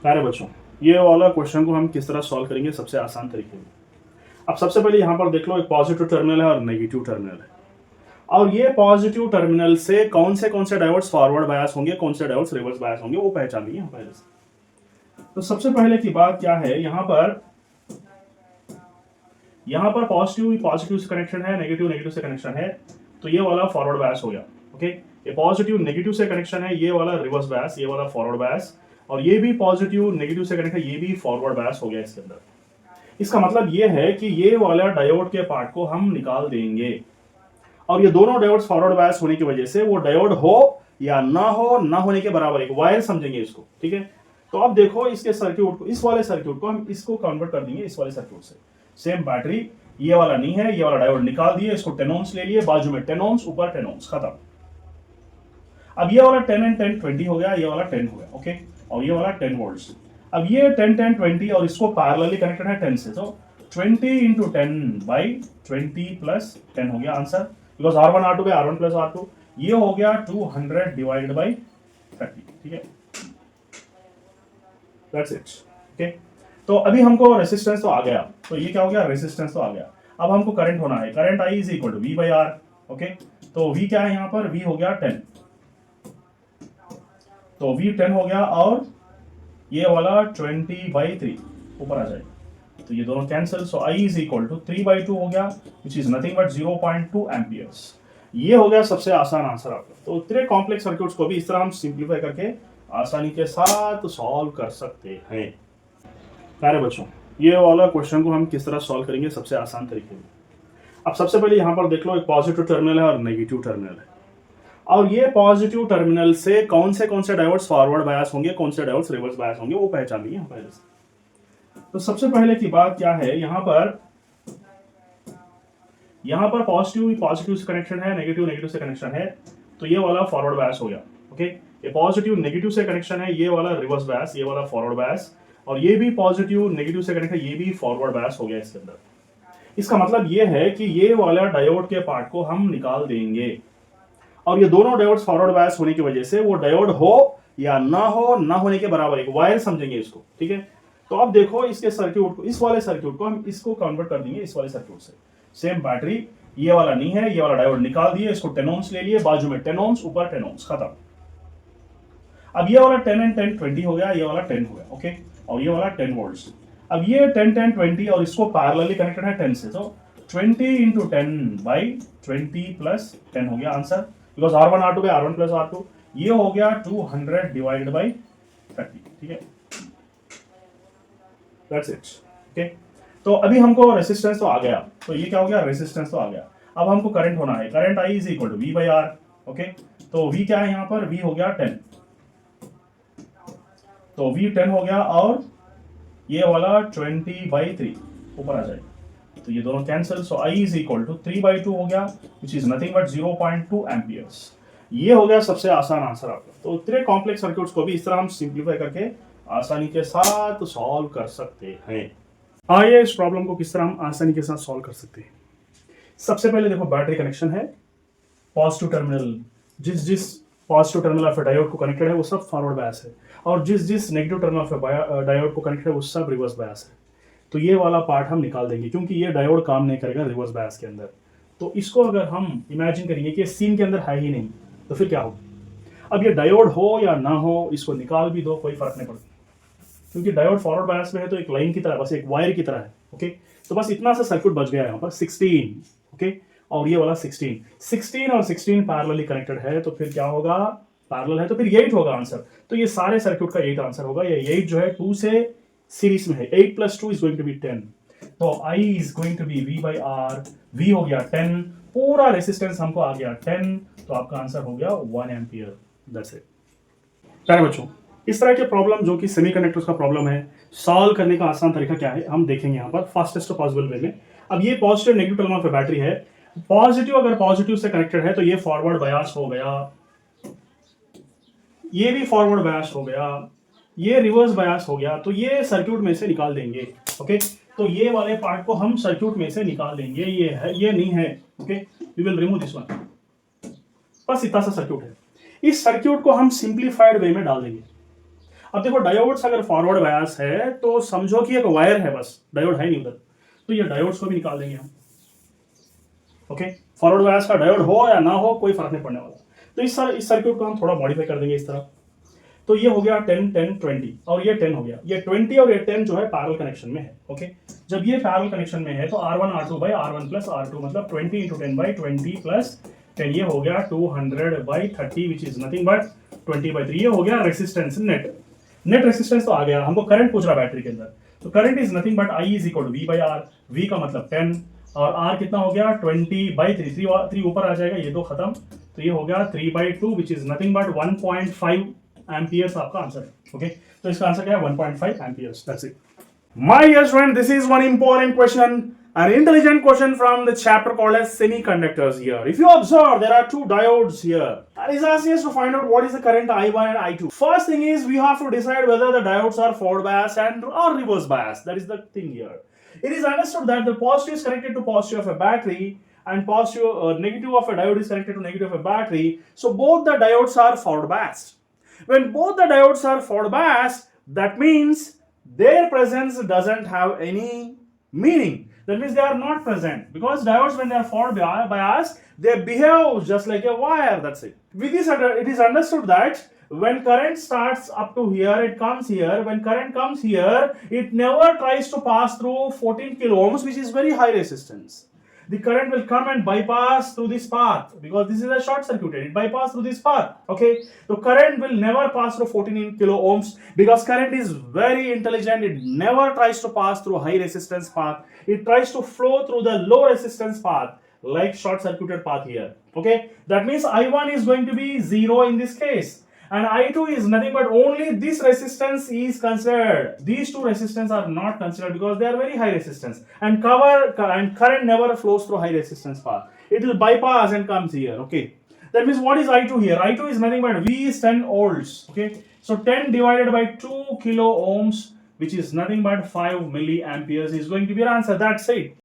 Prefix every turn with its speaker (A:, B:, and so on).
A: प्यारे बच्चों, ये वाला क्वेश्चन को हम किस तरह सॉल्व करेंगे सबसे आसान तरीके में। अब सबसे पहले यहाँ पर देख लो, एक पॉजिटिव टर्मिनल है और नेगेटिव टर्मिनल है। और ये पॉजिटिव टर्मिनल से कौन से डायोड्स फॉरवर्ड बायस होंगे, कौन से डायोड्स रिवर्स बायस होंगे, वो पहचान लिए पहले से। तो सबसे पहले की बात क्या है, यहाँ पर पॉजिटिव पॉजिटिव से कनेक्शन है, नेगेटिव नेगेटिव से कनेक्शन है, तो ये वाला फॉरवर्ड बायस हो गया। ओके, ये पॉजिटिव नेगेटिव से कनेक्शन है, ये वाला रिवर्स बायस, ये वाला फॉरवर्ड बायस, और ये भी पॉजिटिव नेगेटिव से कनेक्शन है, ये भी फॉरवर्ड बायस हो गया इसके अंदर। इसका मतलब ये है कि ये वाला डायोड के पार्ट को हम निकाल देंगे, और ये दोनों डायोड्स फॉरवर्ड बायस होने की वजह से वो डायोड हो या ना होने के बराबर एक वायर समझेंगे इसको। ठीक है, तो अब देखो इसके सर्क्यूट को, इस वाले सर्क्यूट को हम इसको कन्वर्ट कर देंगे इस वाले सर्क्यूट से। सेम बैटरी, ये वाला नहीं है, ये वाला डायोड निकाल दिए, इसको 10 ohms ले लिए, बाजू में 10 ohms, ऊपर 10 ohms, खत्म। अब ये वाला 10 and 10 20 हो गया, ये वाला 10 हो गया। ओके, और ये वाला 10 volts। अब ये 10 10 20 और इसको पैरेलली कनेक्टेड है 10 से, तो 20 into 10 by 20 plus 10 हो गया answer, because R1 R2 by R1 plus R2, ये हो गया 200 डिवाइडेड बाई 30। ठीक है, दैट्स इट। ओके, तो अभी हमको रेसिस्टेंस तो आ गया, तो ये क्या हो गया, रेसिस्टेंस तो आ गया। अब हमको करंट होना है, current I is equal to V by R. Okay, तो वी क्या है यहाँ पर, वी हो गया 10, तो वी 10 हो गया, और ये वाला 20/3 ऊपर आ जाएगा, तो ये दोनों cancel, so I is equal to 3/2 हो गया, which is nothing but 0.2 amperes. ये हो गया सबसे आसान आंसर आपका। तो इतने कॉम्प्लेक्स सर्क्यूट्स को भी इस तरह हम सिंप्लीफाई करके आसानी के साथ सॉल्व कर सकते हैं। प्यारे बच्चों, ये वाला क्वेश्चन को हम किस तरह सॉल्व करेंगे सबसे आसान तरीके में। अब सबसे पहले यहाँ पर देख लो, एक पॉजिटिव टर्मिनल है और नेगेटिव टर्मिनल है। और ये पॉजिटिव टर्मिनल से कौन से डायोड्स फॉरवर्ड बायस होंगे, कौन से डायोड्स रिवर्स बायस होंगे, वो पहचान लिए पहले से। तो सबसे पहले की बात क्या है, यहाँ पर पॉजिटिव से कनेक्शन है, नेगेटिव नेगेटिव से कनेक्शन है, तो ये वाला फॉरवर्ड बायस हो गया। ओके, ये पॉजिटिव नेगेटिव से कनेक्शन है, ये वाला रिवर्स बायस, ये वाला फॉरवर्ड बायस, और ये भी पॉजिटिव नेगेटिव से कनेक्शन है, ये भी फॉरवर्ड बायस हो गया इसके अंदर। इसका मतलब ये है कि ये वाला डायोड के पार्ट को हम निकाल देंगे, और ये दोनों डायोड्स फॉरवर्ड बायस होने की वजह से वो डायोड हो या ना होने के बराबर एक वायर समझेंगे इसको। ठीक है, तो अब देखो इसके सर्क्यूट को, इस वाले सर्क्यूट को हम इसको कन्वर्ट कर देंगे इस वाले सर्क्यूट से। सेम बैटरी, ये वाला नहीं है, ये वाला डायोड निकाल दिए, इसको 10 ohms ले लिए, बाजू में 10 ohms, ऊपर 10 ohms, खत्म। अब ये वाला 10 and 10 20 हो गया, ये वाला 10 हो गया। ओके, और ये वाला 10 volts। अब ये 10 10 20 और इसको पैरेलली कनेक्टेड है 10 से, तो 20 into 10 by 20 plus 10 हो गया answer, because R1 R2 by R1 plus R2, ये हो गया 200 डिवाइडेड बाई 30। ठीक है, दैट्स इट। ओके, तो अभी हमको रेसिस्टेंस तो आ गया, तो ये क्या हो गया, रेसिस्टेंस तो आ गया। अब हमको करंट होना है, current I is equal to V by R. Okay, तो वी क्या है यहाँ पर, वी हो गया 10, तो वी 10 हो गया, और ये वाला 20/3 ऊपर आ जाएगा, तो ये दोनों cancel, so I is equal to 3/2 हो गया, which is nothing but 0.2 amperes. ये हो गया सबसे आसान आंसर आपका। तो इतने कॉम्प्लेक्स सर्क्यूट्स को भी इस तरह हम सिंप्लीफाई करके आसानी के साथ सॉल्व कर सकते हैं। आइए इस प्रॉब्लम को किस तरह हम आसानी के साथ सॉल्व कर सकते हैं। सबसे पहले देखो, बैटरी कनेक्शन है, पॉजिटिव टर्मिनल, जिस पॉजिटिव टर्मिनल ऑफ डायोड को कनेक्टेड है वो सब फॉरवर्ड बायस है, और जिस नेगेटिव टर्मिनल ऑफ डायोड को कनेक्टेड है वो सब रिवर्स बायस है। तो ये वाला पार्ट हम निकाल देंगे, क्योंकि ये डायोड काम नहीं करेगा रिवर्स बायस के अंदर। तो इसको अगर हम इमेजिन करेंगे कि सीन के अंदर है ही नहीं, तो फिर क्या होगा। अब ये डायोड हो या ना हो, इसको निकाल भी दो, कोई फर्क नहीं पड़ता, क्योंकि डायोड फॉरवर्ड बायस में है, तो एक लाइन की तरह, बस एक वायर की तरह है। ओके, तो बस इतना सा सर्क्यूट बच गया यहाँ पर 16। ओके, और ये वाला 16 और 16 पैरेलली कनेक्टेड है, तो फिर क्या होगा, पैरेलल है तो फिर 8 होगा आंसर। तो ये सारे सर्क्यूट का 8 आंसर होगा। ये 8 जो है 2 से सीरीज में है, 8 + 2 इज गोइंग टू बी 10, तो I is going to be V by R. V हो गया 10, पूरा रेसिस्टेंस हमको आ गया 10, तो आपका आंसर हो गया 1 एम्पियर। That's it. प्यारे बच्चों, इस तरह के प्रॉब्लम जो कि सेमीकंडक्टर्स का प्रॉब्लम है, सॉल्व करने का आसान तरीका क्या है हम देखेंगे यहाँ पर फास्टेस्ट पॉसिबल वे में। अब ये पॉजिटिव नेगेटिव टर्मिनल पे बैटरी है, पॉजिटिव अगर पॉजिटिव से कनेक्टेड है तो ये फॉरवर्ड बायस हो गया, ये भी फॉरवर्ड बायस हो गया, ये रिवर्स बायस हो गया, तो ये सर्क्यूट में से निकाल देंगे। ओके, तो ये वाले पार्ट को हम सर्क्यूट में से निकाल देंगे, ये है, ये नहीं है। Okay, we will remove this one. बस इतना सा सर्क्यूट है, इस सर्क्यूट को हम सिंप्लीफाइड वे में डाल देंगे। अब देखो डायोड्स अगर फॉरवर्ड बायस है तो समझो कि एक वायर है, बस डायोड है नहीं उधर, तो ये डायोड्स को भी निकाल देंगे हम। ओके, फॉरवर्ड बायस का डायोड हो या ना हो कोई फर्क नहीं पड़ने वाला। तो इस सर्किट को हम थोड़ा मॉडिफाई कर देंगे इस तरह। तो ये हो गया 10 10 20 और ये 10 हो गया। ये 20 और ये 10 जो है पैरेलल कनेक्शन में है। ओके, जब ये पैरेलल कनेक्शन में है तो R1 R2 by R1 plus R2 मतलब 20 into 10 by 20 plus 10, ये हो गया 200 by 30 which is nothing but 20 by 3। ये हो गया रेसिस्टेंस नेट रेसिस्टेंस तो आ गया, हमको करंट पूछ रहा बैटरी के अंदर। तो current is nothing but I is equal to V by R। V का मतलब 10 और R कितना हो गया 20 by 3, 3 ऊपर आ जाएगा, ये दो खत्म, तो ये हो गया 3 by 2 which is nothing but 1.5 amperes आपका आंसर है। ओके, तो इसका आंसर क्या है 1.5 amperes. That's it my dear student, this is one important question, an intelligent question from the chapter called as semiconductors here. If you observe, there are two diodes here and it's asking us to find out what is the current I1 and I2. First thing is we have to decide whether the diodes are forward biased and or reverse biased. That is the thing here. It is understood that the positive is connected to positive of a battery and negative of a diode is connected to negative of a battery. So both the diodes are forward biased. When both the diodes are forward biased, that means their presence doesn't have any meaning. That means they are not present, because diodes when they are forward biased, they behave just like a wire. That's it. With this, it is understood that when current starts up to here, it comes here. When current comes here, it never tries to pass through 14 kilo ohms, which is very high resistance. The current will come and bypass through this path, because this is a short circuited. It bypass through this path. Okay, so current will never pass through 14 kilo ohms, because current is very intelligent. It never tries to pass through high resistance path. It tries to flow through the low resistance path, like short circuited path here. Okay, that means I1 is going to be 0 in this case, and I2 is nothing but only this resistance is considered. These two resistance are not considered because they are very high resistance, and current never flows through high resistance path. It will bypass and comes here. Okay, that means what is I2 here? I2 is nothing but V is 10 volts. Okay, so 10 divided by 2 kilo ohms, which is nothing but 5 milliamperes, is going to be your answer. That's it.